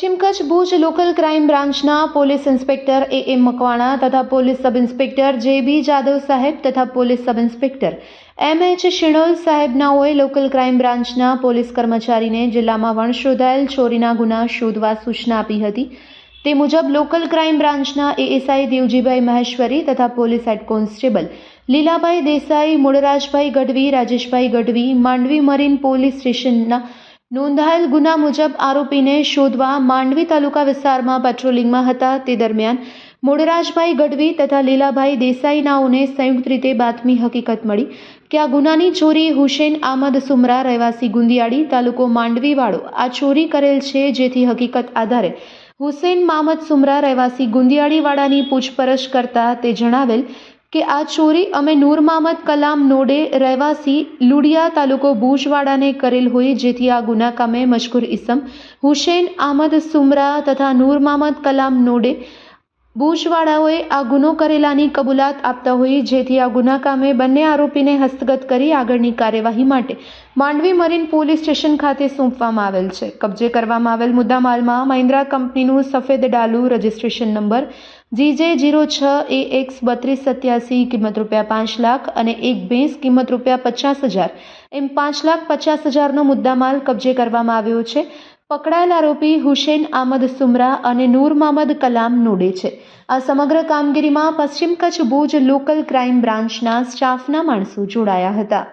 પશ્ચિમ Kutch Bhuj local crime બ્રાન્ચના police inspector A Makwana તથા police sub inspector J B. Jadav સાહેબ તથા police sub inspector M H. Shinol સાહેબનાઓએ લોકલ ક્રાઇમ બ્રાન્ચના પોલીસ કર્મચારીને જિલ્લામાં વણશોધાયેલ ચોરીના ગુના શોધવા સૂચના આપી હતી। તે મુજબ લોકલ ક્રાઇમ બ્રાન્ચના એએસઆઈ દેવજીભાઈ મહેશ્વરી તથા police head constable Lilabhai Desai, Mulrajbhai Gadhvi, Rajeshbhai Gadhvi Mandvi marine police સ્ટેશનના નોંધાયેલ ગુના મુજબ આરોપીને શોધવા માંડવી તાલુકા વિસ્તારમાં પેટ્રોલિંગમાં હતા। તે દરમિયાન મૂળરાજભાઈ ગઢવી તથા લીલાભાઈ દેસાઈનાઓને સંયુક્ત રીતે બાતમી હકીકત મળી કે આ ગુનાની ચોરી હુસૈન આમદ સુમરા રહેવાસી ગુંદિયાળી તાલુકો માંડવીવાળો આ ચોરી કરેલ છે। જેથી હકીકત આધારે હુસૈન મામદ સુમરા રહેવાસી ગુંદિયાળીવાળાની પૂછપરછ કરતા તે જણાવેલ કે આ ચોરી અમે નૂર મામદ કલામ નોડે રહેવાસી લુડિયા તાલુકો ભુજવાડાને કરેલ હોય। જેથી આ ગુના કામે મજકૂર ઇસમ હુસૈન આમદ સુમરા તથા નૂર મામદ કલામ નોડે ભુજવાડાઓએ આ ગુનો કરેલાની કબૂલાત આપતા હોય। જેથી આ ગુના કામે બંને આરોપીને હસ્તગત કરી આગળની કાર્યવાહી માટે માંડવી મરીન પોલીસ સ્ટેશન ખાતે સોંપવામાં આવેલ છે। કબજે કરવામાં આવેલ મુદ્દામાલમાં મહિન્દ્રા કંપનીનું સફેદ ડાલુ રજિસ્ટ્રેશન નંબર GJ06AX3287 કિંમત ₹5 લાખ અને એક ભેંસ કિંમત ₹50,000 એમ 5,50,000નો મુદ્દામાલ કબજે કરવામાં આવ્યો છે। પકડાયેલ આરોપી હુસૈન આમદ સુમરા અને નૂર મામદ કલામ નોડે છે। આ સમગ્ર કામગીરીમાં પશ્ચિમ કચ્છ ભુજ લોકલ ક્રાઇમ બ્રાન્ચના સ્ટાફના માણસો જોડાયા હતા।